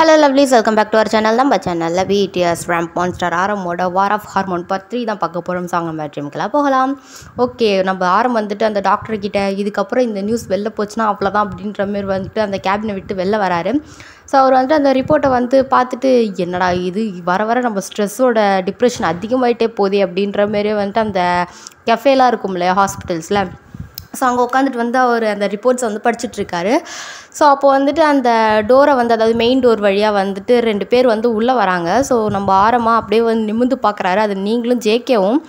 Hello lovelies, welcome back to our channel. நம்ம சேனல்ல BTS Ramp Monster ஆரமோட war of hormone part 3 தான் பார்க்க போகிறோம். சாங் நம்ம ட்ரீம்க்கெல்லாம் போகலாம். ஓகே, நம்ம ஆரம் வந்துட்டு அந்த டாக்டர் கிட்ட இதுக்கப்புறம் இந்த நியூஸ் வெளில போச்சுன்னா அவ்வளோதான் அப்படின்ற மாரி வந்துட்டு அந்த கேபினை விட்டு வெளில வராரு. ஸோ அவர் வந்துட்டு அந்த ரிப்போர்ட்டை வந்து பார்த்துட்டு என்னடா இது வர வர நம்ம ஸ்ட்ரெஸ்ஸோட டிப்ரெஷன் அதிகமாகிட்டே போதே அப்படின்ற மாரி வந்துட்டு அந்த கெஃபேலாம் இருக்கும் இல்லையா ஹாஸ்பிட்டல்ஸில். ஸோ அங்கே உட்காந்துட்டு வந்து அவர் அந்த ரிப்போர்ட்ஸை வந்து படிச்சுட்ருக்காரு. ஸோ அப்போ வந்துட்டு அந்த டோரை வந்து அதாவது மெயின் டோர் வழியாக வந்துட்டு 2 பேர் வந்து உள்ளே வராங்க. ஸோ நம்ம ஆரமாக அப்படியே வந்து நிமிர்ந்து பார்க்குறாரு. அது நீங்களும் ஜேகேவும்.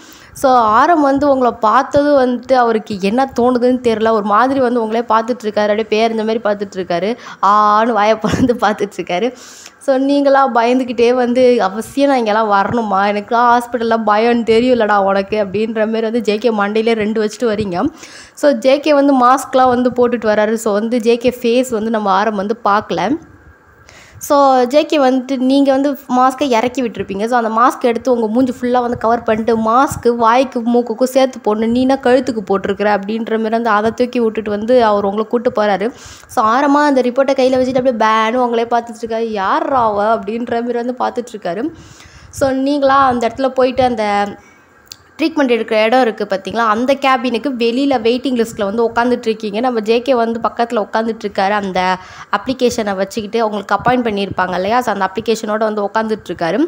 ஸோ ஆரம் வந்து உங்களை பார்த்ததும் வந்துட்டு அவருக்கு என்ன தோணுதுன்னு தெரில. ஒரு மாதிரி வந்து உங்களே பார்த்துட்ருக்காரு. அப்படியே பேர் இந்த மாதிரி பார்த்துட்ருக்காரு. ஆன்னு வாயை பிறந்து பார்த்துட்ருக்காரு. ஸோ நீங்களாம் பயந்துக்கிட்டே வந்து அவசியம் நான் இங்கெல்லாம் வரணுமா, எனக்குலாம் ஹாஸ்பிட்டலில் பயம்னு தெரியும்லடா உனக்கு அப்படின்ற மாரி வந்து ஜேகே மண்டையிலே 2 வச்சுட்டு வரீங்க. ஸோ ஜேகே வந்து மாஸ்க்லாம் வந்து போட்டுட்டு வராரு. ஸோ வந்து ஜேகே ஃபேஸ் வந்து நம்ம ஆரம் வந்து பார்க்கல. ஸோ ஜேகே வந்துட்டு நீங்கள் வந்து மாஸ்க்கை இறக்கி விட்டுருப்பீங்க. ஸோ அந்த மாஸ்க் எடுத்து உங்கள் மூஞ்சி ஃபுல்லாக வந்து கவர் பண்ணிட்டு மாஸ்க்கு வாய்க்கு மூக்குக்கும் சேர்த்து போடணும், நீனா கழுத்துக்கு போட்டிருக்கிற அப்படின்ற மாரி வந்து அதை தூக்கி விட்டுட்டு வந்து அவர் உங்களை கூப்பிட்டு போகிறாரு. ஸோ ஆரமாக அந்த ரிப்போர்ட்டை கையில் வச்சுட்டு அப்படியே பேனு உங்களே பார்த்துட்ருக்காரு. யார் ராவ அப்படின்ற மாரி வந்து பார்த்துட்ருக்காரு. ஸோ நீங்களாம் அந்த இடத்துல போயிட்டு அந்த ட்ரீட்மெண்ட் எடுக்கிற இடம் இருக்குது பார்த்தீங்களா, அந்த கேபினுக்கு வெளியில் வெயிட்டிங் லிஸ்ட்டில் வந்து உட்காந்துட்ருக்கீங்க. நம்ம ஜேகே வந்து பக்கத்தில் உட்காந்துட்ருக்காரு. அந்த அப்ளிகேஷனை வச்சுக்கிட்டு அவங்களுக்கு அப்பாயிண்ட் பண்ணியிருப்பாங்க இல்லையா, ஸோ அந்த அப்ளிகேஷனோடு வந்து உட்காந்துட்ருக்காரு.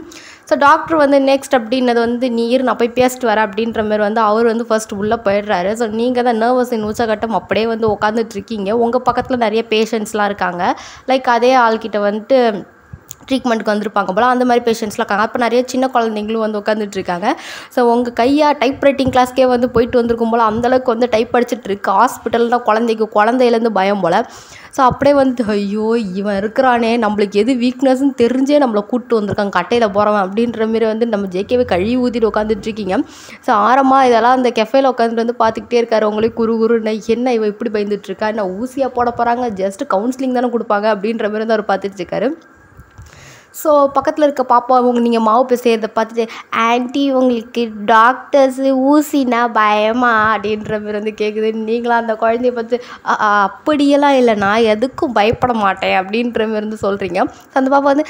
ஸோ டாக்டர் வந்து நெக்ஸ்ட் அப்படின்னது வந்து நான் போய் பேசிட்டு வரேன் அப்படின்ற மாதிரி வந்து அவர் வந்து ஃபர்ஸ்ட் உள்ளே போயிடுறாரு. ஸோ நீங்கள் தான் நர்வஸ் இன் உச்சகட்டம் அப்படியே வந்து உட்காந்துட்ருக்கீங்க. உங்கள் பக்கத்தில் நிறைய பேஷண்ட்ஸ்லாம் இருக்காங்க. லைக் அதே ஆள்கிட்ட வந்துட்டு ட்ரீட்மெண்ட்டுக்கு வந்திருப்பாங்க போல், அந்த மாதிரி பேஷண்ட்ஸ்லாம் இருக்காங்க. அப்போ நிறைய சின்ன குழந்தைங்களும் வந்து உட்காந்துட்ருக்காங்க. ஸோ உங்கள் கையாக டைப் ரைட்டிங் கிளாஸ்க்கே வந்து போயிட்டு வந்திருக்கும் போல் அந்தளவுக்கு வந்து டைப் படிச்சுட்ருக்கு. ஹாஸ்பிட்டல்னால் குழந்தையிலேருந்து பயம் போல். ஸோ அப்படியே வந்து ஐயோ இவன் இருக்கிறானே, நம்மளுக்கு எது வீக்னஸ்ன்னு தெரிஞ்சே நம்மளை கூப்பிட்டு வந்திருக்காங்க கட்டையில் போகிறவன் அப்படின்ற மாரி வந்து நம்ம ஜேகேவை கழுவி ஊற்றிட்டு உட்காந்துட்ருக்கீங்க. ஸோ ஆரமாக இதெல்லாம் அந்த கெஃபேல உட்காந்துட்டு வந்து பார்த்துக்கிட்டே இருக்காரு. உங்களே குறுகுருன்னு என்ன இவன் இப்படி பயந்துட்டுருக்கா, என்ன ஊசியாக போட போகிறாங்க, ஜஸ்ட்டு கவுன்சிலிங் தானே கொடுப்பாங்க அப்படின்ற மாதிரி வந்து அவர் பார்த்துட்ருக்காரு. ஸோ பக்கத்தில் இருக்க பாப்பா நீங்கள் மாவு செய்கிறத பார்த்துட்டு ஆன்ட்டி உங்களுக்கு டாக்டர்ஸு ஊசினா பயமா அப்படின்ற மாதிரி வந்து கேட்குது. நீங்களாம் அந்த குழந்தைய பார்த்து அப்படியெல்லாம் இல்லை, நான் எதுக்கும் பயப்பட மாட்டேன் அப்படின்ற மாதிரி வந்து சொல்கிறீங்க. ஸோ அந்த பாப்பா வந்து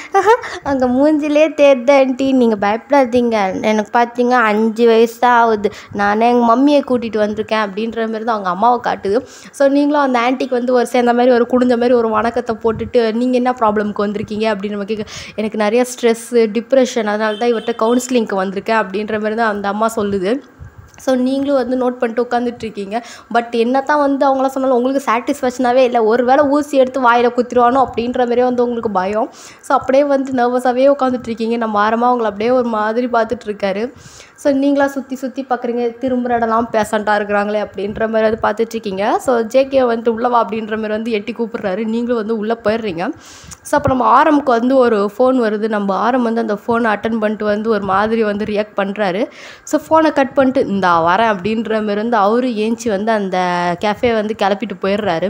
அங்கே மூஞ்சிலே தெரியுது ஆன்ட்டி, நீங்கள் பயப்படாதீங்க, எனக்கு பார்த்தீங்க 5 வயசு தான் ஆகுது, நானே எங்கள் மம்மியை கூட்டிகிட்டு வந்திருக்கேன் அப்படின்ற மாதிரி தான் அவங்க அம்மாவை காட்டுது. ஸோ நீங்களும் அந்த ஆன்ட்டிக்கு வந்து ஒரு சேர்ந்த மாதிரி ஒரு குடிஞ்ச மாதிரி ஒரு வணக்கத்தை போட்டுட்டு நீங்கள் என்ன ப்ராப்ளம்க்கு வந்திருக்கீங்க அப்படின்னு நம்ம கேட்க, எனக்கு நிறைய ஸ்ட்ரெஸ்ஸு டிப்ரெஷன், அதனால தான் இவர்கிட்ட கவுன்சிலிங்க்கு வந்திருக்கேன் அப்படின்ற மாதிரி தான் அந்த அம்மா சொல்லுது. ஸோ நீங்களும் வந்து நோட் பண்ணிட்டு உட்காந்துட்ருக்கீங்க. பட் என்ன தான் வந்து அவங்களாம் சொன்னாலும் உங்களுக்கு சாட்டிஸ்ஃபேக்ஷனாகவே இல்லை. ஒரு வேளை ஊசி எடுத்து வாயில் குத்திடுவானோ அப்படின்ற மாதிரியே வந்து உங்களுக்கு பயம். ஸோ அப்படியே வந்து நர்வஸாகவே உட்காந்துட்ருக்கீங்க. நம்ம வாரமாக அவங்கள அப்படியே ஒரு மாதிரி பார்த்துட்ருக்காரு. ஸோ நீங்களாம் சுற்றி பார்க்குறீங்க, திரும்புகிற இடம்லாம் பேஷண்ட்டாக இருக்கிறாங்களே அப்படின்ற மாதிரி வந்து பார்த்துட்ருக்கீங்க. ஸோ ஜேகே வந்துட்டு உள்ளவா அப்படின்ற மாதிரி வந்து எட்டி கூப்பிட்றாரு. நீங்களும் வந்து உள்ளே போயிடுறீங்க. ஸோ அப்போ நம்ம ஆரமுக்கு வந்து ஒரு ஃபோன் வருது. நம்ம ஆரம் வந்து அந்த ஃபோனை அட்டன் பண்ணிட்டு வந்து ஒரு மாதிரி வந்து ரியாக்ட் பண்ணுறாரு. ஸோ ஃபோனை கட் பண்ணிட்டு இந்தா வரேன் அப்படின்ற மாதிரி வந்து அவரு ஏஞ்சி வந்து அந்த கேஃபே வந்து கிளப்பிட்டு போயிடுறாரு.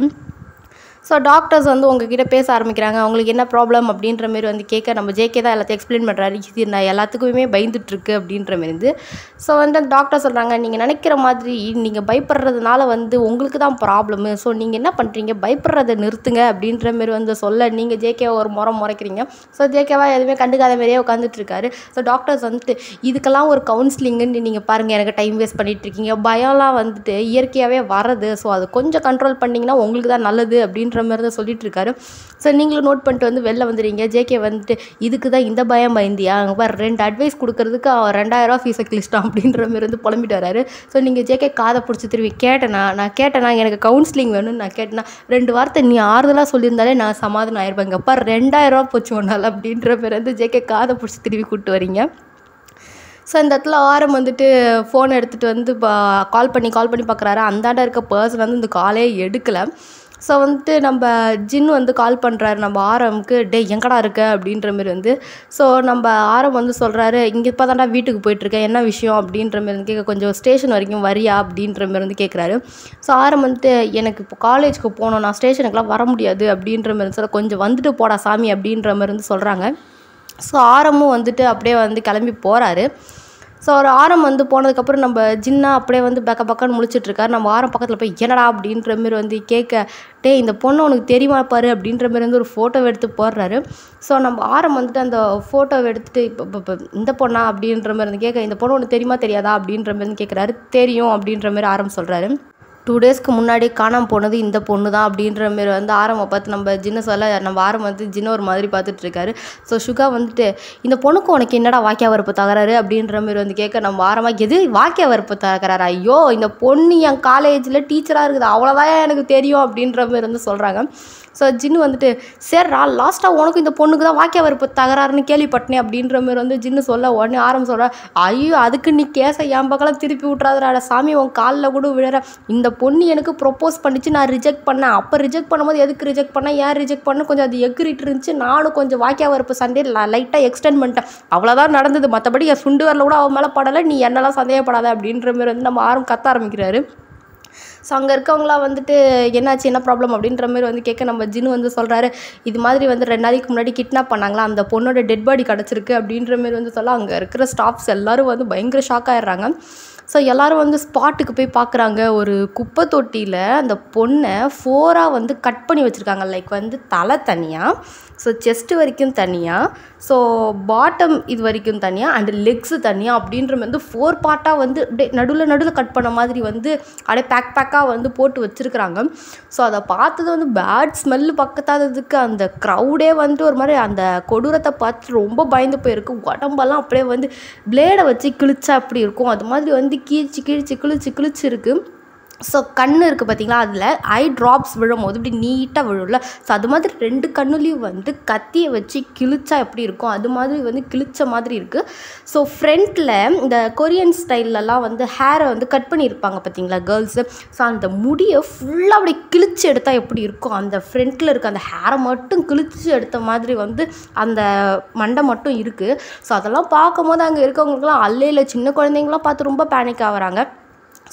ஸோ டாக்டர்ஸ் வந்து உங்ககிட்ட பேச ஆரம்பிக்கிறாங்க. அவங்களுக்கு என்ன ப்ராப்ளம் அப்படின்ற மாரி வந்து கேட்க நம்ம ஜேகே தான் எல்லாத்தையும் எக்ஸ்பிளைன் பண்ணுறாரு. இது நான் எல்லாத்துக்குமே பயந்துட்டுருக்கு அப்படின்ற மாரி இருந்து. ஸோ வந்து அந்த டாக்டர் சொல்கிறாங்க, நீங்கள் நினைக்கிற மாதிரி நீங்கள் பயப்படுறதுனால வந்து உங்களுக்கு தான் ப்ராப்ளமு. ஸோ நீங்கள் என்ன பண்ணுறீங்க, பயப்படுறதை நிறுத்துங்க அப்படின்ற மாரி வந்து சொல்ல நீங்கள் ஜேகேவை ஒரு முறைக்கிறீங்க. ஸோ ஜேகேவா எதுவுமே கண்டுக்காத மாதிரியே உட்காந்துட்ருக்காரு. ஸோ டாக்டர்ஸ் வந்துட்டு இதுக்கெல்லாம் ஒரு கவுன்சிலிங்குன்னு நீங்கள் பாருங்கள், எனக்கு டைம் வேஸ்ட் பண்ணிகிட்ருக்கீங்க, பயம்லாம் வந்துட்டு இயற்கையாகவே வர்றது, ஸோ அது கொஞ்சம் கண்ட்ரோல் பண்ணிங்கன்னா உங்களுக்கு தான் நல்லது அப்படின்ற மாதிரி தான் சொல்லிட்டு இருக்காரு. ஸோ நீங்களும் நோட் பண்ணிட்டு வந்து வெளில வந்துடுறீங்க. ஜேகே வந்துட்டு இதுக்கு தான் இந்த பயந்தியா, அங்கே பாரு 2 அட்வைஸ் கொடுக்கறதுக்கு 2000 ஃபீஸை கிழிச்சிட்டான் அப்படின்ற மாதிரி வந்து புலம்பிட்டு வராரு. ஸோ நீங்கள் ஜேகே காதை பிடிச்சி திரும்பி நான் கேட்டேனா எனக்கு கவுன்சிலிங் வேணும்னு நான் கேட்டேன்னா 2 வார்த்தை நீ ஆறுதலாக சொல்லியிருந்தாலே நான் சமாதானம் ஆயிருப்பேங்க, பாரு 2000 போச்சு ஒன்றால் அப்படின்ற மாதிரி வந்து ஜேகே காதை பிடிச்சி திரும்பி கூப்பிட்டு வரீங்க. ஸோ இந்த இடத்துல ஆரம் வந்துட்டு ஃபோன் எடுத்துகிட்டு வந்து கால் பண்ணி பார்க்குறாரு. அந்தாண்ட இருக்க பர்சன் வந்து இந்த காலே எடுக்கலை. ஸோ வந்துட்டு நம்ம ஜின் வந்து கால் பண்ணுறாரு நம்ம ஆரமுக்கு, எங்கடா இருக்க அப்படின்ற மாரி வந்து. ஸோ நம்ம ஆரம் வந்து சொல்கிறாரு, இங்கே இப்போ தான்டா வீட்டுக்கு போயிட்டுருக்கேன், என்ன விஷயம் அப்படின்ற மாரி வந்து கேட்க, கொஞ்சம் ஸ்டேஷன் வரைக்கும் வரியா அப்படின்ற மாரி வந்து கேட்குறாரு. ஸோ ஆரம் வந்துட்டு எனக்கு இப்போ காலேஜுக்கு போகணும், நான் ஸ்டேஷனுக்குலாம் வர முடியாது அப்படின்ற மாரி சொல்ல, கொஞ்சம் வந்துட்டு போடா சாமி அப்படின்ற மாதிரி வந்து சொல்கிறாங்க. ஸோ ஆரமும் வந்துட்டு அப்படியே வந்து கிளம்பி போகிறாரு. ஸோ ஒரு ஆரம் வந்து போனதுக்கப்புறம் நம்ம ஜின்னா அப்படியே வந்து பக்கன்னு முழிச்சிட்ருக்காரு. நம்ம ஆரம் பக்கத்தில் போய் என்னடா அப்படின்ற மாரி வந்து கேட்க, டே இந்த பொண்ணு உனக்கு தெரியுமா பாரு அப்படின்ற மாரி வந்து ஒரு ஃபோட்டோவை எடுத்து போடுறாரு. ஸோ நம்ம ஆரம் வந்துட்டு அந்த ஃபோட்டோவை எடுத்துகிட்டு இப்போ இந்த பொண்ணா அப்படின்ற மாதிரி வந்து கேட்க, இந்த பொண்ணு உனக்கு தெரியுமா தெரியாதா அப்படின்ற மாதிரி வந்து கேட்குறாரு. தெரியும் அப்படின்ற மாதிரி ஆரம் சொல்கிறாரு. 2 டேஸ்க்கு முன்னாடி காணாமல் போனது இந்த பொண்ணு தான் அப்படின்ற மாரி வந்து ஆரம்பை பார்த்து நம்ம ஜின்ன சொல்ல, நம்ம ஆரம் வந்து ஜின்ன ஒரு மாதிரி பார்த்துட்ருக்காரு. ஸோ சுகா வந்துட்டு இந்த பொண்ணுக்கு உனக்கு என்னடா வாக்கிய வரப்பு தகராறு அப்படின்ற மாரி வந்து கேட்க, நம்ம ஆரமாக எது வாக்கிய வரப்பு தகராறு, ஐயோ இந்த பொண்ணு என் காலேஜில் டீச்சராக இருக்குது அவ்வளோதான் எனக்கு தெரியும் அப்படின்ற மாரி வந்து சொல்கிறாங்க. ஸோ ஜின்னு வந்துட்டு சரிடா லாஸ்ட்டாக உனக்கு இந்த பொண்ணுக்கு தான் வாக்கிய வரப்பு தகராறுன்னு கேள்விப்பட்டனே அப்படின்ற மாரி வந்து ஜின்னு சொல்ல, உடனே ஆரம் சொல்கிற, ஐயோ அதுக்கு நீ கேஸை என் பக்கம் திருப்பி விட்றாதடா சாமி, உன் காலில் கூட விழுற, இந்த பொண்ணு எனக்கு ப்ரொப்போஸ் பண்ணிச்சு நான் ரிஜெக்ட் பண்ணேன், அப்போ ரிஜெக்ட் பண்ணும்போது எதுக்கு ரிஜெக்ட் பண்ணேன், ஏன் ரிஜெக்ட் பண்ண கொஞ்சம் அது எக்ரிட்டு இருந்துச்சு, நானும் கொஞ்சம் வாக்கிய வரப்பு சண்டே லைட்டாக எக்ஸ்டெண்ட் பண்ணிட்டேன், அவ்வளோதான் நடந்தது, மற்றபடி என் சுண்டு வரல கூட அவன் மேலே படலை, நீ என்னெல்லாம் சந்தேகப்படாத அப்படின்ற மாரி வந்து நம்ம ஆரம் கத்த ஆரம்பிக்கிறாரு. ஸோ அங்கே இருக்கவங்களாம் வந்துட்டு என்னாச்சு என்ன ப்ராப்ளம் அப்படின்ற மாதிரி வந்து கேட்க, நம்ம ஜின்னு வந்து சொல்கிறாரு, இது மாதிரி வந்து 2 நாளைக்கு முன்னாடி கிட்னாப் பண்ணாங்களா, அந்த பொண்ணோட டெட் பாடி கிடச்சிருக்கு அப்படின்ற மாதிரி வந்து சொல்ல, அங்கே இருக்கிற ஸ்டாஃப்ஸ் எல்லோரும் வந்து பயங்கர ஷாக் ஆகிடுறாங்க. ஸோ எல்லோரும் வந்து ஸ்பாட்டுக்கு போய் பார்க்குறாங்க. ஒரு குப்பை தொட்டியில் அந்த பொண்ணை 4ஆக வந்து கட் பண்ணி வச்சுருக்காங்க. லைக் வந்து தலை தனியாக, ஸோ செஸ்ட்டு வரைக்கும் தனியாக, ஸோ பாட்டம் இது வரைக்கும் தனியாக, அண்டு லெக்ஸு தனியாக அப்படின்ற மாதிரி வந்து 4 பார்ட்டாக வந்து அப்படியே நடுவில் கட் பண்ண மாதிரி வந்து அப்படியே பேக்காக வந்து போட்டு வச்சுருக்குறாங்க. ஸோ அதை பார்த்தது வந்து பேட் ஸ்மெல்லு பக்கத்தாததுக்கு அந்த க்ரௌடே வந்துட்டு ஒரு மாதிரி அந்த கொடூரத்தை பார்த்து ரொம்ப பயந்து போயிருக்கு. உடம்பெல்லாம் அப்படியே வந்து பிளேடை வச்சு கிழிச்சா அப்படி இருக்கும், அது மாதிரி வந்து கிழிச்சு இருக்குது. ஸோ கண் இருக்குது பார்த்திங்களா, அதில் ஐ ட்ராப்ஸ் விழும்போது இப்படி நீட்டாக விழும்ல, ஸோ அது மாதிரி 2 கண்ணுலேயும் வந்து கத்தியை வச்சு கிழிச்சா எப்படி இருக்கும் அது மாதிரி வந்து கிழிச்ச மாதிரி இருக்குது. ஸோ ஃப்ரண்ட்டில் இந்த கொரியன் ஸ்டைல்லலாம் வந்து ஹேரை வந்து கட் பண்ணியிருப்பாங்க பார்த்திங்களா கேர்ள்ஸு, ஸோ அந்த முடியை ஃபுல்லாக அப்படி கிழிச்சு எடுத்தால் எப்படி இருக்கும், அந்த ஃப்ரண்ட்டில் இருக்க அந்த ஹேரை மட்டும் கிழிச்சு எடுத்த மாதிரி வந்து அந்த மண்டை மட்டும் இருக்குது. ஸோ அதெல்லாம் பார்க்கும்போது அங்கே இருக்கவங்களுக்குலாம் அல்லையில் சின்ன குழந்தைங்களாம் பார்த்து ரொம்ப பேனிக் ஆகுறாங்க.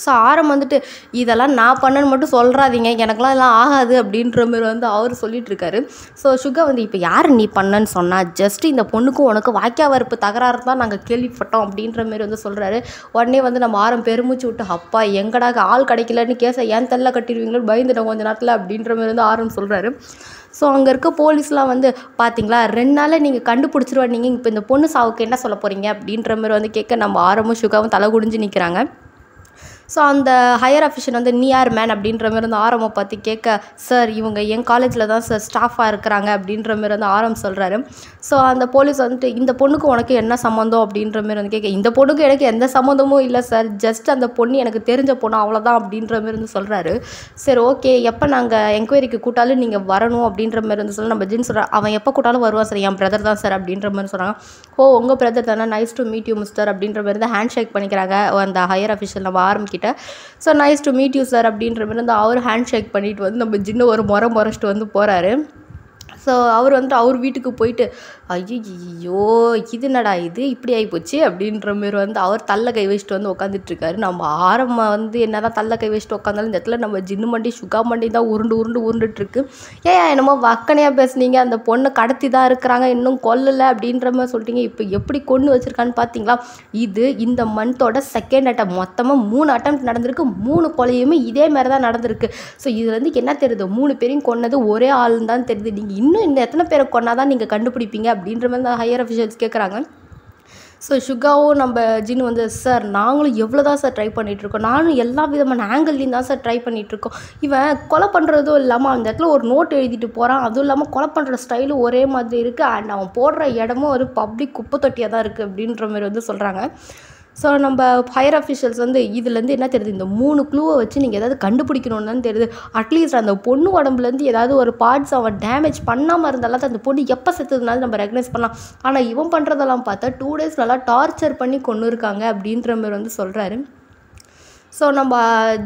ஸோ ஆரம் வந்துட்டு இதெல்லாம் நான் பண்ணேன்னு மட்டும் சொல்கிறாதீங்க, எனக்குலாம் எல்லாம் ஆகாது அப்படின்ற மாதிரி வந்து அவர் சொல்லிகிட்ருக்காரு. ஸோ சுகா வந்து இப்போ யார் நீ பண்ணன்னு சொன்னால், ஜஸ்ட்டு இந்த பொண்ணுக்கும் உனக்கு வாக்கிய வரப்பு தகராறு தான் நாங்கள் கேள்விப்பட்டோம் அப்படின்ற மாதிரி வந்து சொல்கிறாரு. உடனே வந்து நம்ம ஆரம் பெருமூச்சு விட்டு, அப்பா எங்கடா ஆள் கிடைக்கலன்னு கேஸை ஏன் தள்ள கட்டிடுவீங்களோ பயந்துட்டோம் கொஞ்சம் நேரத்தில் அப்படின்ற மாதிரி வந்து ஆரம் சொல்கிறாரு. ஸோ அங்கே இருக்க போலீஸ்லாம் வந்து பார்த்தீங்களா 2 நாளில் நீங்கள் கண்டுபிடிச்சிருவா, நீங்கள் இப்போ இந்த பொண்ணு சாவுக்கு என்ன சொல்ல போகிறீங்க அப்படின்ற மாதிரி வந்து கேட்க, நம்ம ஆரமும் சுகாவும் தலை குடிஞ்சு நிற்கிறாங்க. ஸோ அந்த ஹையர் அஃபிஷியல் வந்து நீ யார் மேன் அப்படின்ற மாதிரி வந்து ஆரம்பை பார்த்து கேட்க, சார் இவங்க என் காலேஜில் தான் சார் ஸ்டாஃபாக இருக்கிறாங்க அப்படின்ற மாதிரி வந்து ஆரம் சொல்கிறாரு. ஸோ அந்த போலீஸ் வந்துட்டு இந்த பொண்ணுக்கு உனக்கு என்ன சம்மந்தம் அப்படின்ற மாதிரி வந்து கேட்க, இந்த பொண்ணுக்கு எனக்கு எந்த சம்மந்தமும் இல்லை சார், ஜஸ்ட் அந்த பொண்ணு எனக்கு தெரிஞ்ச பொண்ணு அவ்வளோதான் அப்படின்ற மாதிரி வந்து சொல்கிறாரு. சரி ஓகே, எப்போ நாங்கள் என்கொயரிக்கு கூட்டாலும் நீங்கள் வரணும் அப்படின்ற மாதிரி வந்து சொல்ல, நம்ம ஜின் சொல்கிறேன், அவன் எப்போ கூட்டாலும் வருவான் சார், என் பிரதர் தான் சார் அப்படின்ற மாதிரி சொல்கிறாங்க. ஓ உங்கள் பிரதர் தானே, nice to meet you mister அப்படின்ற மாதிரி தான் ஹேண்ட் ஷேக் பண்ணிக்கிறாங்க அந்த ஹையர் அஃபிஷியல் நம்ம ஆரம்பிக்கிட்ட. So nice to meet you sir அப்படின்ற மாதிரி வந்து அவர் ஹேண்ட் ஷேக் பண்ணிட்டு வந்து நம்ம ஜின்னு ஒரு முறைச்சிட்டு வந்து போகிறாரு. ஸோ அவர் வந்துட்டு அவர் வீட்டுக்கு போயிட்டு, ஐயோ இது என்னடா இது இப்படி ஆகிப்போச்சு அப்படின்ற மாரி வந்து அவர் தள்ள கை வச்சுட்டு வந்து உட்காந்துட்ருக்காரு. நம்ம ஆரம்பம் வந்து என்ன தான் தள்ள கை வச்சுட்டு உட்காந்தாலும் இந்த இடத்துல நம்ம ஜின்னு மண்டி சுகா மண்டி தான் உருண்டுட்டுருக்கு. ஏன் என்னமோ வக்கனையாக பேசுனீங்க, அந்த பொண்ணை கடத்தி தான் இருக்கிறாங்க இன்னும் கொல்லலை அப்படின்ற மாதிரி சொல்லிட்டீங்க, இப்போ எப்படி கொண்டு வச்சுருக்கான்னு பார்த்தீங்களா, இது இந்த மந்தோட செகண்ட் அட்டம், மொத்தமாக 3 அட்டம் நடந்திருக்கு, 3 கொலையுமே இதே மாதிரி தான் நடந்திருக்கு. ஸோ இதில் வந்து என்ன தெரியுது, 3 பேரையும் கொன்னது ஒரே ஆளுன்னு தான் தெரியுது, நீங்கள் இன்னும் இந்த எத்தனை பேரை கொன்னாதான் நீங்கள் கண்டுபிடிப்பீங்க அப்படின்ற மாதிரி தான் ஹையர் அஃபிஷியல்ஸ் கேட்குறாங்க. ஸோ சுகாவும் நம்ம ஜின்னு வந்து, சார் நாங்களும் எவ்வளோ தான் சார் ட்ரை பண்ணிகிட்ருக்கோம், நானும் எல்லா விதமான ஆங்கிள்லையும் தான் சார் ட்ரை பண்ணிகிட்ருக்கோம், இவன் கொலை பண்ணுறதும் இல்லாமல் அந்த இடத்துல ஒரு நோட் எழுதிட்டு போகிறான், அதுவும் இல்லாமல் கொலை பண்ணுற ஸ்டைலும் ஒரே மாதிரி இருக்குது, அண்ட் அவன் போடுற இடமும் ஒரு பப்ளிக் குப்பை தொட்டியாக தான் இருக்குது அப்படின்ற மாதிரி வந்து சொல்கிறாங்க. ஸோ நம்ம ஹையர் அஃபிஷியல்ஸ் வந்து இதுலேருந்து என்ன தெரியுது, இந்த 3 க்ளூவை வச்சு நீங்கள் ஏதாவது கண்டுபிடிக்கணும்னு தான் தெரியுது, அட்லீஸ்ட் அந்த பொண்ணு உடம்புலேருந்து ஏதாவது ஒரு பார்ட்ஸ் அவன் டேமேஜ் பண்ணாமல் இருந்தாலும் அந்த பொண்ணு எப்போ செத்துதுனாலும் நம்ம ரெகனைஸ் பண்ணலாம், ஆனால் இவன் பண்ணுறதெல்லாம் பார்த்தா 2 டேஸ் நல்லா டார்ச்சர் பண்ணி கொண்டு இருக்காங்க அப்படின்ற மாதிரி வந்து சொல்கிறாரு. ஸோ நம்ம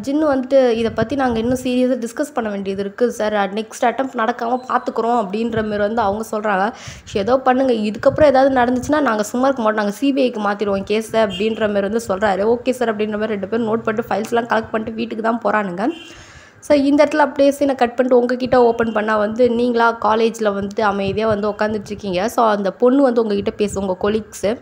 ஜின்னு வந்துட்டு இதை பற்றி நாங்கள் இன்னும் சீரியஸாக டிஸ்கஸ் பண்ண வேண்டியது இருக்குது சார், நெக்ஸ்ட் அட்டெம்ப்ட் நடக்காமல் பார்த்துக்குறோம் அப்படின்ற மாரி வந்து அவங்க சொல்கிறாங்க. ஏதோ பண்ணுங்கள், இதுக்கப்புறம் ஏதாவது நடந்துச்சுன்னா நாங்கள் சும்மா இருக்க மாட்டோம், நாங்கள் சிபிஐக்கு மாற்றிடுவோம் கேஸை அப்படின்ற மாரி வந்து சொல்கிறாரு. ஓகே சார் அப்படின்ற மாதிரி 2 பேரும் நோட் பண்ணிட்டு ஃபைல்ஸ்லாம் கலெக்ட் பண்ணிட்டு வீட்டுக்கு தான் போகிறானுங்க. ஸோ இந்த இடத்துல அப்படியே சீனை கட் பண்ணிட்டு உங்ககிட்ட ஓப்பன் பண்ணால் வந்து நீங்களா காலேஜில் வந்துட்டு அமைதியாக வந்து உட்காந்துட்ருக்கீங்க. ஸோ அந்த பொண்ணு வந்து உங்ககிட்ட பேசும், உங்கள் கொலீக்ஸு,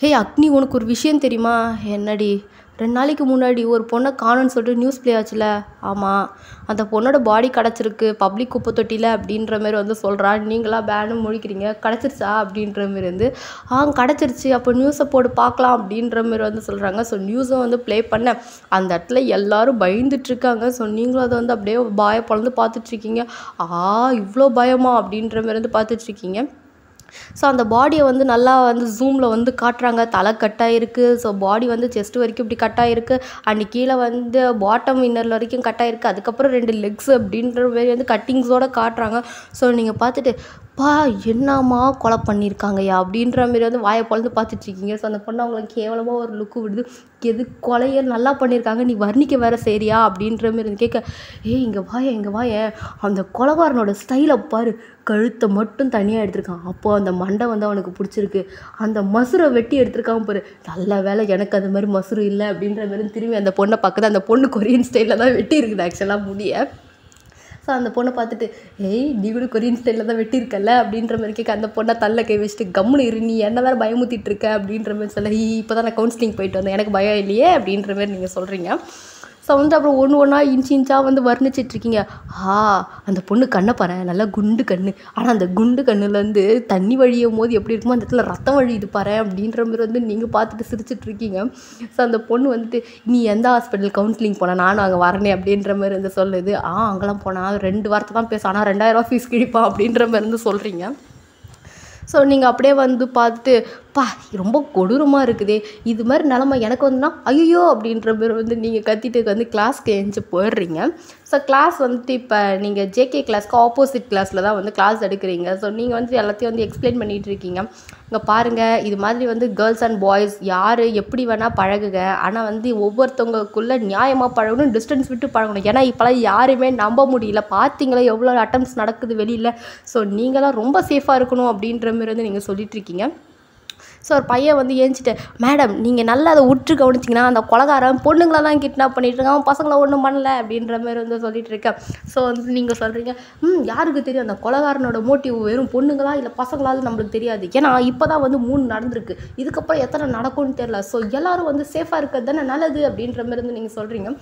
ஹே அக்னி, உனக்கு ஒரு விஷயம் தெரியுமா? என்னடி? 2 நாளைக்கு முன்னாடி ஒரு பொண்ணை காணோன்னு சொல்லிட்டு நியூஸ் ப்ளே ஆச்சுல? ஆமாம், அந்த பொண்ணோட பாடி கிடச்சிருக்கு பப்ளிக் குப்பை தொட்டியில் அப்படின்ற மாரி வந்து சொல்கிறா. நீங்களா பேனு முழிக்கிறீங்க. கிடச்சிருச்சா அப்படின்ற மாரி வந்து கிடச்சிருச்சு, அப்போ நியூஸை போட்டு பார்க்கலாம் அப்படின்ற மாரி வந்து சொல்கிறாங்க. ஸோ நியூஸும் வந்து ப்ளே பண்ணேன். அந்த இடத்துல எல்லோரும் பயந்துட்டுருக்காங்க. ஸோ நீங்களும் அதை வந்து அப்படியே பாய பொழந்து பார்த்துட்ருக்கீங்க. இவ்வளோ பயமா அப்படின்ற மாரி வந்து பார்த்துட்ருக்கீங்க. ஸோ அந்த பாடியை வந்து நல்லா வந்து ஜூமில் வந்து காட்டுறாங்க. தலை கட்டாயிருக்கு. ஸோ பாடி வந்து செஸ்ட் வரைக்கும் இப்படி கட்டாயிருக்கு. அண்ட் கீழே வந்து பாட்டம் இன்னரில் வரைக்கும் கட்டாயிருக்கு. அதுக்கப்புறம் 2 லெக்ஸ் அப்படின்ற மாரி வந்து கட்டிங்ஸோடு காட்டுறாங்க. ஸோ நீங்கள் பார்த்துட்டு என்னம்மா கொலை பண்ணியிருக்காங்கய்யா அப்படின்ற மாரி வந்து வாயை பொழந்து பார்த்துட்ருக்கீங்க. ஸோ அந்த பொண்ணு அவங்களுக்கு கேவலமாக ஒரு லுக்கு விடுது. எது கொலையை நல்லா பண்ணியிருக்காங்க, நீ வர்ணிக்க வேறு சரியா அப்படின்ற மாரி வந்து கேட்க, இங்கே வாயேன் அந்த கொலைகாரனோட ஸ்டைலை பாரு, கழுத்தை மட்டும் தனியாக எடுத்திருக்கான். அப்போது அந்த மண்டை வந்து அவனுக்கு பிடிச்சிருக்கு. அந்த மசுரை வெட்டி எடுத்திருக்கான் பாரு, நல்ல வேலை எனக்கு அது மாதிரி மசுரு இல்லை அப்படின்ற மாரி திரும்பி அந்த பொண்ணை பார்க்குது. அந்த பொண்ணு கொரியன் ஸ்டைலில் தான் வெட்டி இருக்குது ஆக்சுவலாக முடிய. ஸோ அந்த பொண்ணை பார்த்துட்டு நீ கூட கொரியன் ஸ்டைலில் தான் வெட்டியிருக்கல அப்படின்ற மாதிரி கேட்க, அந்த பொண்ணை தள்ள கை வச்சுட்டு கம்முன்னு இரு, நீ என்ன வேறு பயமுத்திட்டு இருக்க அப்படின்ற மாதிரி சொல்ல, இப்போ தான் நான் கவுன்சிலிங் போயிட்டு வந்தேன், எனக்கு பயம் இல்லையே அப்படின்ற மாதிரி நீங்கள் சொல்கிறீங்க. ஸோ வந்து அப்புறம் ஒன்றா இன்ச்சாக வந்து வர்ணிச்சிட்ருக்கீங்க. அந்த பொண்ணு கண்ணை பாரு, நல்லா குண்டு கண்ணு, ஆனால் அந்த குண்டு கண்ணுலேருந்து தண்ணி வழியும் போது எப்படி இருக்குமோ அந்த இடத்துல ரத்தம் வழியுது பாரு அப்படின்ற மாதிரி வந்து நீங்கள் பார்த்துட்டு சிரிச்சிட்ருக்கீங்க. ஸோ அந்த பொண்ணு வந்துட்டு, நீ எந்த ஹாஸ்பிட்டல் கவுன்சிலிங் போனால் நானும் அங்கே வரனே அப்படின்ற மாதிரி வந்து சொல்லுது. அங்கெல்லாம் போனால் 2 வார்த்தை தான் பேச, ஆனால் 2000 ஃபீஸ் கிழிப்பான் அப்படின்ற மாதிரி வந்து சொல்கிறீங்க. ஸோ நீங்கள் அப்படியே வந்து பார்த்துட்டு, ரொம்ப கொடூரமாக இருக்குதே, இது மாதிரி நிலமை எனக்கு வந்துன்னா ஐயோ அப்படின்ற மாதிரி வந்து நீங்கள் கத்திட்டு வந்து கிளாஸ்க்கு எழுந்து போயிடுறீங்க. ஸோ கிளாஸ் வந்துட்டு இப்போ நீங்கள் ஜேகே கிளாஸ்க்கு ஆப்போசிட் கிளாஸில் தான் வந்து கிளாஸ் எடுக்கிறீங்க. ஸோ நீங்கள் வந்து எல்லாத்தையும் வந்து எக்ஸ்பிளைன் பண்ணிகிட்டு இருக்கீங்க. இங்கே பாருங்கள், இது மாதிரி வந்து கேர்ள்ஸ் அண்ட் பாய்ஸ் யார் எப்படி வேணால் பழகுங்க, ஆனால் வந்து ஒவ்வொருத்தவங்களுக்குள்ளே நியாயமாக பழகணும், டிஸ்டன்ஸ் விட்டு பழகணும். ஏன்னா இப்போலாம் யாரையுமே நம்ப முடியல. பார்த்தீங்களா எவ்வளோ அட்டம்ப்ட்ஸ் நடக்குது வெளியில். ஸோ நீங்களாம் ரொம்ப சேஃபாக இருக்கணும் அப்படின்ற மாதிரி வந்து நீங்கள் சொல்லிட்டு இருக்கீங்க. ஸோ ஒரு பையன் வந்து ஏஞ்சிட்டு, மேடம் நீங்கள் நல்லா அதை உற்று கவனிச்சிங்கன்னா அந்த கொலைகாரன் பொண்ணுங்களை தான் கிட்னாப் பண்ணிட்டு இருக்கான், அவன் பசங்களை ஒன்றும் பண்ணலை அப்படின்ற மாதிரி வந்து சொல்லிட்டு இருக்கேன். ஸோ வந்து நீங்கள் சொல்கிறீங்க, யாருக்கு தெரியும் அந்த கொலைகாரனோட மோட்டிவ் வெறும் பொண்ணுங்களா இல்லை பசங்களாவது நம்மளுக்கு தெரியாது. ஏன்னா இப்போ தான் வந்து 3 நடந்திருக்கு, இதுக்கப்புறம் எத்தனை நடக்கும்னு தெரியல. ஸோ எல்லோரும் வந்து சேஃபாக இருக்கிறது தானே நல்லது அப்படின்ற மாதிரி வந்து நீங்கள் சொல்கிறீங்க.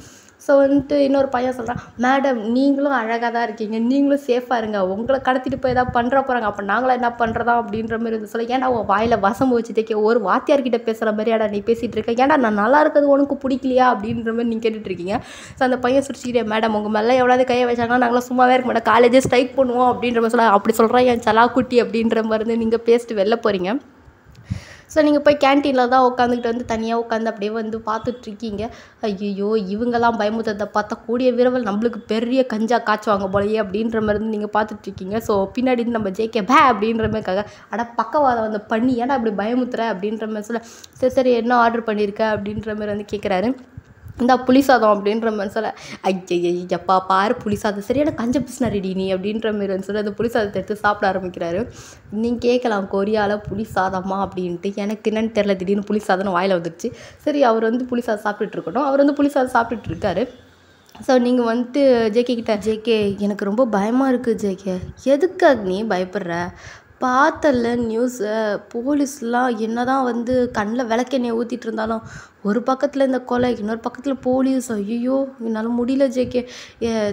ஸோ வந்துட்டு இன்னொரு பையன் சொல்கிறான், மேடம் நீங்களும் அழகாக தான் இருக்கீங்க, நீங்களும் சேஃபாக இருங்க, உங்களை கடத்திட்டு போய் எதாவது பண்ணுற போகிறாங்க, அப்போ நாங்களாம் என்ன பண்ணுறதா அப்படின்ற மாதிரி வந்து சொல்ல, ஏன்டா உன் வாயில் வசம் வச்சு தைக்க ஒரு வாத்தியார்கிட்ட பேசுகிற மாதிரியாடா நீ பேசிகிட்டு இருக்க, ஏன்டா நான் நல்லா இருக்கிறது உனக்கு பிடிக்கலையா அப்படின்ற மாதிரி நீங்கள் கேட்டுட்ருக்கீங்க. ஸோ அந்த பையன் சிரிச்சுக்கிட்டே, மேடம் உங்கள் மேலே எவ்வளோ கையை வச்சாங்கன்னா நாங்களாம் சும்மாவே இருக்க மாட்டோம், காலேஜே ஸ்ட்ரைக் பண்ணுவோம் அப்படின்ற மாதிரி சொல்ல, அப்படி சொல்கிறேன் என் சலாக்குட்டி அப்படின்ற மாதிரி வந்து நீங்கள் பேசிட்டு வெளில போகிறீங்க. ஸோ நீங்கள் போய் கேன்டீனில் தான் உட்காந்துக்கிட்டு வந்து தனியாக உட்காந்து அப்படியே வந்து பார்த்துட்ருக்கீங்க. ஐயோ இவங்கெல்லாம் பயமுறுத்ததை பார்த்தா கூடிய விரைவில் நம்மளுக்கு பெரிய கஞ்சா காய்ச்சுவாங்க போலையே அப்படின்ற மாதிரி வந்து நீங்கள் பார்த்துட்ருக்கீங்க. ஸோ பின்னாடி நம்ம ஜேகே அப்படின்ற மாதிரிக்காக, பக்கவாதம் வந்து பண்ணி ஏன்னா அப்படி பயமுத்துற அப்படின்ற மாதிரி சொல்ல, சரி என்ன ஆர்டர் பண்ணியிருக்க அப்படின்ற மாதிரி வந்து கேட்குறாரு. இந்த புளி சாதம் அப்படின்ற மாதிரி சொல்ல, ஐயப்பா பாரு புளி சாதம் சரியான கஞ்ச பிஸ்னா ரெடி நீ அப்படின்ற மாதிரி சொல்லி அந்த புளி சாதத்தை எடுத்து சாப்பிட ஆரம்பிக்கிறாரு. நீங்கள் கேட்கலாம் கொரியாவில் புளி சாதமா அப்படின்ட்டு, எனக்கு என்னென்னு தெரில, திடீர்னு புளி சாதம்னு வாயில் வந்துடுச்சு. சரி அவர் வந்து புளி சாதம் சாப்பிட்டுட்டு இருக்கட்டும், அவர் வந்து புளி சாதம் சாப்பிட்டுட்டு இருக்காரு. ஸோ நீங்கள் வந்துட்டு ஜேகே கிட்ட, ஜேகே எனக்கு ரொம்ப பயமாக இருக்குது ஜேகே. எதுக்கு நீ பயப்படுற? பார்த்தல நியூஸை, போலீஸ்லாம் என்ன தான் வந்து கண்ணில் விளக்கெண்ணெய் ஊற்றிட்டு இருந்தாலும் ஒரு பக்கத்தில் இந்த கொலை, இன்னொரு பக்கத்தில் போலீஸ், ஐயோ என்னால் முடியல ஜேகே,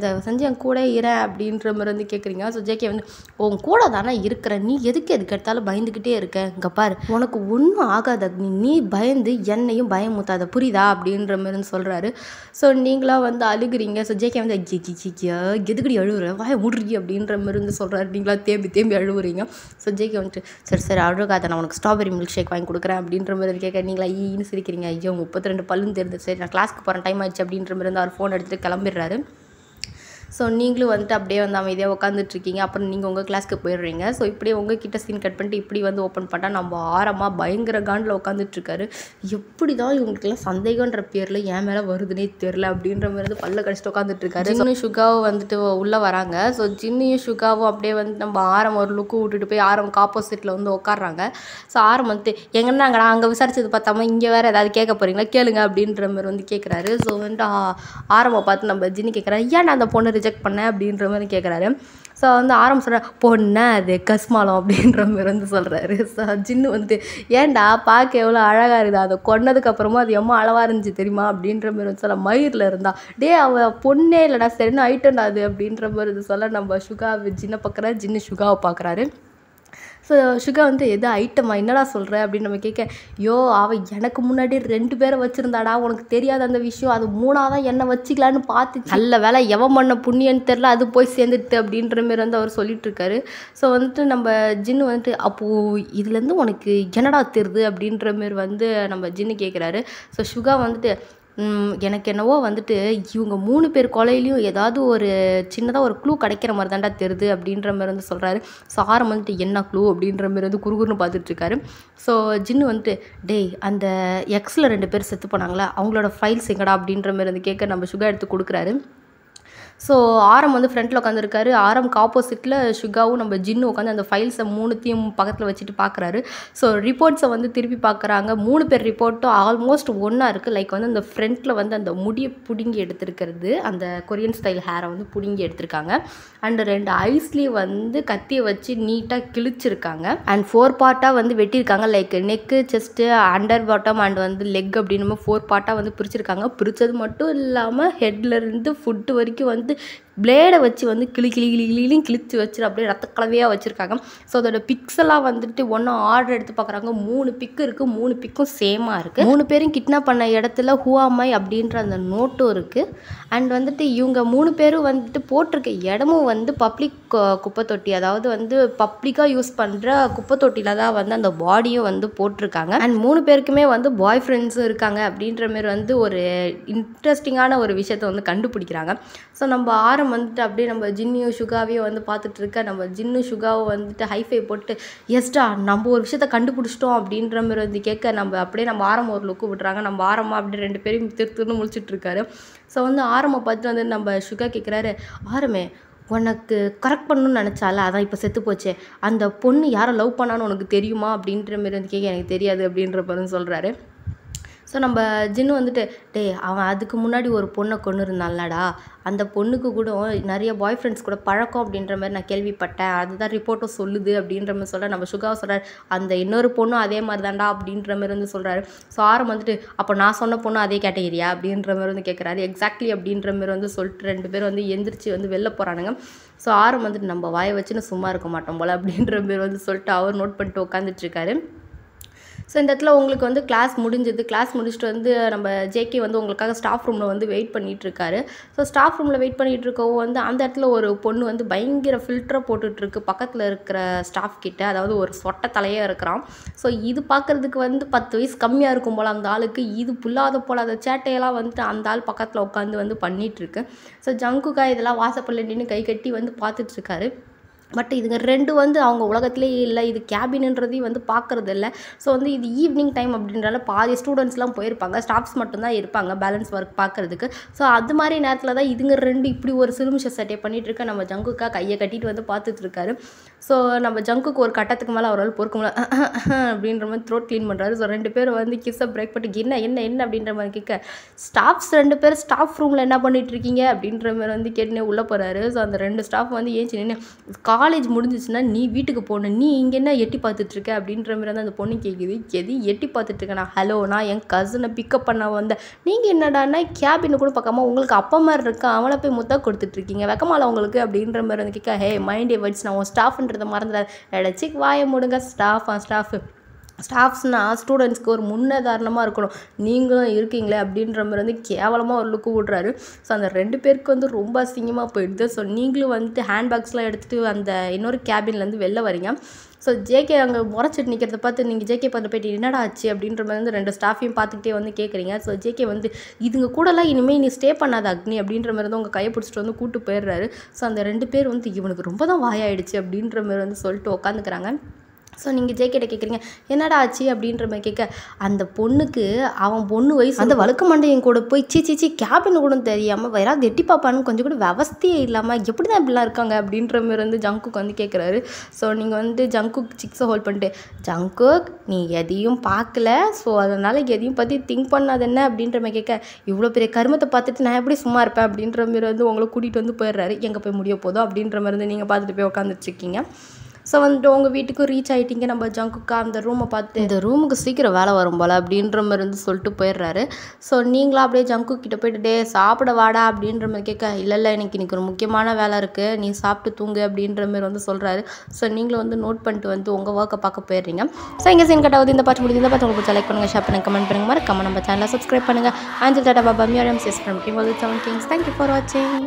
தயவு செஞ்சு என் கூட இறேன் அப்படின்ற மாதிரி வந்து கேட்குறீங்க. ஸோ ஜேகே வந்து, உன் கூட தானே இருக்கிற, நீ எதுக்கு எடுத்தாலும் பயந்துக்கிட்டே இருக்க, இங்கே பாரு உனக்கு ஒன்றும் ஆகாது, நீ பயந்து என்னையும் பயமுத்தாத புரியுதா அப்படின்ற மாதிரி சொல்கிறாரு. ஸோ நீங்களாம் வந்து அழுகுறீங்க. ஸோ ஜேகே வந்து எதுக்கடி அழுகுற, வாய மூடுறீங்க அப்படின்ற மாதிரி வந்து சொல்கிறாரு. நீங்களா தேம்பி அழுகுறீங்க. ஸோ ஜேகே வந்துட்டு, சரி அழுகாத, நான் உனக்கு ஸ்ட்ராபெரி மில்க் ஷேக் வாங்கி கொடுக்குறேன் அப்படின்ற மாதிரி கேட்க, நீங்களா ஈன்னு சிரிக்கிறீங்க. ஐயோ 32 பல்லுன்னு தெரியுது, சரி நான் கிளாஸ்க்கு போகிறேன் டைம் ஆச்சு அப்படின்ற மாதிரி வந்து அவர் ஃபோன் எடுத்துகிட்டு கிளம்பிடுறாரு. ஸோ நீங்களும் வந்துட்டு அப்படியே வந்து அமைதியாக உட்காந்துட்ருக்கீங்க. அப்புறம் நீங்கள் உங்கள் கிளாஸ்க்கு போயிடுறீங்க. ஸோ இப்படியே உங்கள் கிட்ட சீன் கட் பண்ணிட்டு இப்படி வந்து ஓப்பன் பண்ணால் நம்ம ஆரமாக பயங்கர காண்டில் உட்காந்துட்ருக்காரு. எப்படி தான் இவங்களுக்குலாம் சந்தேகன்ற பேரில் என் மேலே வருதுன்னே தெரில அப்படின்ற மாதிரி வந்து பல்ல கடிச்சிட்டு உட்காந்துட்ருக்காரு. ஜின்னு சுகாவும் வந்துட்டு உள்ளே வராங்க. ஸோ ஜின்னியும் சுகாவும் அப்படியே வந்து நம்ம ஆரம் ஒரு லுக்கு விட்டுட்டு போய் ஆரமுக்கு ஆப்போசிட்டில் வந்து உட்காடுறாங்க. ஸோ ஆரம் வந்துட்டு, எங்கன்னாங்கடா அங்கே விசாரிச்சது பார்த்தாம இங்கே வேறு ஏதாவது கேட்க போகிறீங்களா, கேளுங்க அப்படின்ற மாதிரி வந்து கேட்குறாரு. ஸோ வந்துட்டு ஆரம்பை பார்த்து நம்ம ஜின்னி கேட்குறாரு, ஏன்டா அந்த பொண்ணு ரிஜெக்ட் பண்ண அப்படின்ற மாதிரி கேட்குறாரு. ஸோ வந்து ஆரம் சொல்கிற பொண்ணா அது கஸ்மாலம் அப்படின்ற மாதிரி வந்து சொல்கிறாரு. ஸோ ஜின்னு வந்துட்டு ஏன்டா பார்க்க எவ்வளோ அழகாக இருக்குது, அதை கொன்னதுக்கப்புறமா அது எம்மா அழகாக இருந்துச்சு தெரியுமா அப்படின்ற மாதிரி வந்து சொல்ல மயிரில் இருந்தா டே அவள் பொண்ணே இல்லைடா சரின்னு ஐட்டண்டா அது அப்படின்ற மாதிரி இது சொல்ல நம்ம சுகா ஜின்னை பார்க்குறா, ஜின்னு சுகாவை பார்க்குறாரு. ஸோ சுகா வந்து எது ஐட்டமா என்னடா சொல்கிற அப்படின்னு நம்ம கேட்க, யோ அவள் எனக்கு முன்னாடி 2 பேரை வச்சுருந்தாடா, உனக்கு தெரியாத அந்த விஷயம், அது 3ஆக தான் என்னை வச்சுக்கலான்னு பார்த்து நல்ல வேலை எவன் பண்ண புண்ணியன்னு தெரில அது போய் சேர்ந்துட்டு அப்படின்ற மாரி வந்து அவர் சொல்லிட்டுருக்காரு. ஸோ வந்துட்டு நம்ம ஜின்னு வந்துட்டு அப்போது இதுலேருந்து உனக்கு என்னடா தெரியுது அப்படின்ற மாரி வந்து நம்ம ஜின்னு கேட்குறாரு. ஸோ சுகா வந்துட்டு எனக்கு என்னவோ வந்துட்டு இவங்க 3 பேர் கொலையிலையும் ஏதாவது ஒரு சின்னதாக ஒரு க்ளூ கிடைக்கிற மாதிரி தான்டா தெரியுது அப்படின்ற மாதிரி வந்து சொல்கிறாரு. ஸோ ஆரம் வந்துட்டு என்ன க்ளூ அப்படின்ற மாதிரி வந்து குறுகுறுன்னு பார்த்துட்ருக்காரு. ஸோ ஜின்னு வந்துட்டு டேய் அந்த எக்ஸில் 2 பேர் செத்து போனாங்களா அவங்களோட ஃபைல்ஸ் எங்கடா அப்படின்ற மாதிரி வந்து கேட்க நம்ம சுகா எடுத்து கொடுக்குறாரு. ஸோ ஆரம் வந்து ஃப்ரண்ட்டில் உட்காந்துருக்காரு. ஆரம்க்கு ஆப்போசிட்டில் சுகாவும் நம்ம ஜின்னு உட்காந்து அந்த ஃபைல்ஸை 3த்தையும் பக்கத்தில் வச்சுட்டு பார்க்குறாரு. ஸோ ரிப்போர்ட்ஸை வந்து திருப்பி பார்க்குறாங்க. 3 பேர் ரிப்போர்ட்டும் ஆல்மோஸ்ட் ஒன்றா இருக்குது. லைக் வந்து அந்த ஃப்ரண்ட்டில் வந்து அந்த முடியை பிடுங்கி எடுத்துருக்கிறது, அந்த கொரியன் ஸ்டைல் ஹேரை வந்து பிடுங்கி எடுத்திருக்காங்க. அண்ட் 2 ஐஸ்லேயும் வந்து கத்தியை வச்சு நீட்டாக கிழிச்சிருக்காங்க. அண்ட் 4 பார்ட்டாக வந்து வெட்டியிருக்காங்க. Like neck, chest, under bottom and வந்து லெக் அப்படின்னு 4 பார்ட்டாக வந்து பிரிச்சிருக்காங்க. பிரித்தது மட்டும் இல்லாமல் ஹெட்லேருந்து ஃபுட்டு வரைக்கும் வந்து பிளேடை வச்சு வந்து கிளின்னு கிழிச்சு வச்சு அப்படியே ரத்த கலவையாக வச்சுருக்காங்க. ஸோ அதோட பிக்ஸெல்லாம் வந்துட்டு ஒன்றும் ஆர்டர் எடுத்து பார்க்குறாங்க. 3 பிக்கு இருக்குது, 3 பிக்கும் சேமாக இருக்குது. 3 பேரும் கிட்னாப் பண்ண இடத்துல ஹூஆமாய் அப்படின்ற அந்த நோட்டும் இருக்குது. அண்ட் வந்துட்டு இவங்க 3 பேரும் வந்துட்டு போட்டிருக்க இடமும் வந்து பப்ளிக் குப்பை தொட்டி, அதாவது வந்து பப்ளிக்காக யூஸ் பண்ணுற குப்பை தொட்டியில் தான் வந்து அந்த பாடியும் வந்து போட்டிருக்காங்க. அண்ட் 3 பேருக்குமே வந்து பாய் ஃப்ரெண்ட்ஸும் இருக்காங்க அப்படின்ற மாரி வந்து ஒரு இன்ட்ரெஸ்டிங்கான ஒரு விஷயத்தை வந்து கண்டுபிடிக்கிறாங்க. ஸோ நம்ம ஆரம் வந்துட்டு அப்படியே நம்ம ஜின்னியும் சுகாவையும் வந்து பார்த்துட்டு இருக்க, நம்ம ஜின்னு சுகாவை வந்துட்டு ஹைஃபை போட்டு எஸ்டா நம்ம ஒரு விஷயத்த கண்டுபிடிச்சிட்டோம் அப்படின்ற மாதிரி வந்து கேட்க, நம்ம ஆரம் ஒரு லுக்கு விட்றாங்க. நம்ம ஆரமா அப்படி 2 பேரையும் திருத்துன்னு முழிச்சிட்டு இருக்காரு. ஸோ வந்து ஆரமை பார்த்துட்டு வந்து நம்ம சுகா கேட்குறாரு, ஆரமே உனக்கு கரெக்ட் பண்ணணும்னு நினச்சால அதான் இப்போ செத்து போச்சே, அந்த பொண்ணு யாரை லவ் பண்ணான்னு உனக்கு தெரியுமா அப்படின்ற மாரி வந்து கேட்க, எனக்கு தெரியாது அப்படின்ற மாதிரி சொல்கிறாரு. ஸோ நம்ம ஜின்னு வந்துட்டு டே அவன் அதுக்கு முன்னாடி ஒரு பொண்ணை கொண்டு இருந்தான்லடா, அந்த பொண்ணுக்கு கூட நிறைய பாய் ஃப்ரெண்ட்ஸ் கூட பழக்கம் அப்படின்ற மாதிரி நான் கேள்விப்பட்டேன், அதுதான் ரிப்போர்ட்டும் சொல்லுது அப்படின்ற மாதிரி சொல்ல, நம்ம சுகாவை சொல்கிறார் அந்த இன்னொரு பொண்ணும் அதே மாதிரி தான்டா அப்படின்ற மாதிரி வந்து சொல்கிறாரு. ஸோ ஆரம் வந்துட்டு அப்போ நான் சொன்ன பொண்ணு அதே கேட்டகிரியா அப்படின்ற மாதிரி வந்து கேட்குறாரு. எக்ஸாக்ட்லி அப்படின்ற மாதிரி வந்து சொல்லிட்டு 2 பேரும் வந்து எந்திரிச்சு வந்து வெளில போகிறானுங்க. ஸோ ஆரம் வந்துட்டு நம்ம வாயை வச்சுன்னு சும்மா இருக்க மாட்டோம் போல் அப்படின்ற மாதிரி வந்து சொல்லிட்டு அவர் நோட் பண்ணிட்டு உட்காந்துட்ருக்காரு. ஸோ இந்த இடத்துல உங்களுக்கு வந்து கிளாஸ் முடிஞ்சுது. கிளாஸ் முடிச்சுட்டு வந்து நம்ம ஜேகே வந்து உங்களுக்காக ஸ்டாஃப் ரூமில் வந்து வெயிட் பண்ணிகிட்ருக்காரு. ஸோ ஸ்டாஃப் ரூமில் வெயிட் பண்ணிகிட்டு இருக்கவும் வந்து அந்த இடத்துல ஒரு பொண்ணு வந்து பயங்கர ஃபில்டரை போட்டுட்ருக்கு பக்கத்தில் இருக்கிற ஸ்டாஃப் கிட்ட, அதாவது ஒரு சொட்டை தலையாக இருக்கிறான். ஸோ இது பார்க்குறதுக்கு வந்து 10 வயசு கம்மியாக இருக்கும் போல் அந்த ஆளுக்கு. இது புல்லாத போலாத சேட்டையெல்லாம் வந்துட்டு அந்த ஆள் பக்கத்தில் உட்காந்து வந்து பண்ணிகிட்ருக்கு. ஸோ ஜங்குக்கா இதெல்லாம் வாசப்பல்ல நின்று கை கட்டி வந்து பார்த்துட்ருக்காரு. பட் இதுங்க 2 வந்து அவங்க உலகத்துலேயே இல்லை, இது கேபின்ன்றதையும் வந்து பார்க்குறது இல்லை. ஸோ வந்து இது ஈவினிங் டைம் அப்படின்றனால பாதி ஸ்டூடெண்ட்ஸ்லாம் போயிருப்பாங்க, ஸ்டாஃப்ஸ் மட்டும்தான் இருப்பாங்க பேலன்ஸ் ஒர்க் பார்க்குறதுக்கு. ஸோ அது மாதிரி நேரத்தில் தான் இதுங்க 2 இப்படி ஒரு சிலுமிஷ சட்டையை பண்ணிகிட்ருக்க நம்ம ஜங்குக்கா கையை கட்டிட்டு வந்து பார்த்துட்ருக்காரு. ஸோ நம்ம ஜங்குக்கு ஒரு கட்டத்துக்கு மேலே அவரால் பொறுக்க முடியல அப்படின்ற மாதிரி த்ரோட் க்ளீன் பண்ணுறாரு. ஸோ 2 பேரும் வந்து கிஸ்ஸை பிரேக் பண்ணிட்டு என்ன என்ன என்ன அப்படின்ற மாதிரி கேட்க, ஸ்டாஃப்ஸ் 2 பேர் ஸ்டாஃப் ரூமில் என்ன பண்ணிகிட்ருக்கீங்க அப்படின்ற மாதிரி வந்து கேட்டுனே உள்ளே போகிறாரு. ஸோ அந்த 2 ஸ்டாஃப் வந்து ஏஞ்சி நின்று காலேஜ் முடிஞ்சிச்சுன்னா நீ வீட்டுக்கு போகணும், நீ இங்கே என்ன எட்டி பார்த்துட்ருக்க அப்படின்ற மாதிரி வந்து அந்த பொண்ணு கேட்குது. எது எட்டி பார்த்துட்ருக்கேன்? ஹலோ நான் என் கசினை பிக்கப் பண்ண வந்தேன், நீங்கள் என்னடானா கேபின்னு கூட பார்க்காம உங்களுக்கு அப்பா மாதிரி இருக்க அவனை போய் முத்தா கொடுத்துட்ருக்கீங்க, வெக்கமால உங்களுக்கு அப்படின்ற மாதிரி வந்து கேட்க, ஹே மைண்டே வச்சு நான் உன் ஸ்டாஃப்ன்றதை மறந்துடாது, எடச்சிக் வாயை முடுங்க. ஸ்டாஃப்ஸ்னால் ஸ்டூடெண்ட்ஸ்க்கு ஒரு முன்னுதாரணமாக இருக்கணும், நீங்களும் இருக்கீங்களே அப்படின்ற மாதிரி வந்து கேவலமாக ஒரு லுக்கு விட்றாரு. ஸோ அந்த 2 பேருக்கு வந்து ரொம்ப அசிங்கமாக போயிடுது. ஸோ நீங்களும் வந்துட்டு ஹேண்ட்பேக்ஸ்லாம் எடுத்துகிட்டு அந்த இன்னொரு கேபின்லேருந்து வெளில வரீங்க. ஸோ ஜேகே அங்கே முறைச்சிட்டு நிற்கிறத பார்த்து நீங்கள் ஜேகே பார்த்து போய்ட்டு என்னடா ஆச்சு அப்படின்ற மாதிரி வந்து 2 ஸ்டாஃபையும் பார்த்துக்கிட்டே வந்து கேட்குறீங்க. ஸோ ஜேகே வந்து இதுங்க கூடலாம் இனிமேல் நீ ஸ்டே பண்ணாத அக்னி அப்படின்ற மாதிரி வந்து உங்கள் கையை பிடிச்சிட்டு வந்து கூப்பிட்டு போயிடுறாரு. ஸோ அந்த 2 பேர் வந்து இவனுக்கு ரொம்ப தான் வாயாயிடுச்சு அப்படின்ற மாதிரி வந்து சொல்லிட்டு உட்காந்துக்கிறாங்க. ஸோ நீங்கள் ஜேகிட்ட கேட்குறீங்க என்னடா ஆச்சு அப்படின்ற மாதிரி கேட்க அந்த பொண்ணுக்கு அவன் பொண்ணு வயசு அந்த வழுக்க மண்டையும் கூட போய் சீச்சி கேபின் கூட தெரியாமல் யாராவது எட்டி பார்ப்பான்னு கொஞ்சம் கூட விவஸ்தையே இல்லாமல் எப்படி தான் இப்படிலாம் இருக்காங்க அப்படின்ற மாதிரி வந்து ஜங்குக்கு வந்து கேட்குறாரு. ஸோ நீங்கள் வந்து ஜங்குக் சிக்ஸை ஹோல்ட் பண்ணிட்டு ஜங்குக் நீ எதையும் பார்க்கல, ஸோ அதனால் எதையும் பற்றி திங்க் பண்ணாது என்ன அப்படின்ற மாதிரி கேட்க இவ்வளோ பெரிய கருமத்தை பார்த்துட்டு நான் எப்படி சும்மா இருப்பேன் அப்படின்ற மாதிரி வந்து உங்களை கூட்டிகிட்டு வந்து போயிடுறாரு. எங்கே போய் முடிய போதும் அப்படின்ற மாதிரி வந்து நீங்கள் பார்த்துட்டு போய் உட்காந்துட்ருக்கீங்க. ஸோ வந்துட்டு உங்கள் வீட்டுக்கு ரீச் ஆகிட்டீங்க. நம்ம ஜங்குக்கா அந்த ரூமை பார்த்து இந்த ரூமுக்கு சீக்கிரம் வேலை வரும் போல் அப்படின்ற மாதிரி வந்து சொல்லிட்டு போயிடுறாரு. ஸோ நீங்களாம் அப்படியே ஜங்குக் கிட்ட போய்ட்டு டே சாப்பிட வாடா அப்படின்ற மாதிரி கேட்க இல்லை எனக்கு இன்றைக்கி ஒரு முக்கியமான வேலை இருக்குது, நீ சாப்பிட்டு தூங்கு அப்படின்ற மாதிரி வந்து சொல்கிறாரு. ஸோ நீங்களும் வந்து நோட் பண்ணிட்டு வந்து உங்கள் ஒர்க்கை பார்க்க போயிடுறீங்க. ஸோ இங்கே சீன் கட்டாவது இந்த பாட்டு முடிஞ்சு இந்த பாட்டு உங்களுக்கு லைக் பண்ணுங்கள், ஷேர் பண்ணுங்கள், கமெண்ட் பண்ணுங்கள், மறக்காம நம்ம சேனலை சப்ஸ்கிரைப் பண்ணுங்கள். அஞ்சல் டாட்டா பாபா மியூரியம் சேஸ் ஃப்ரம் கிங். தேங்க்யூ ஃபார் வாட்சிங்.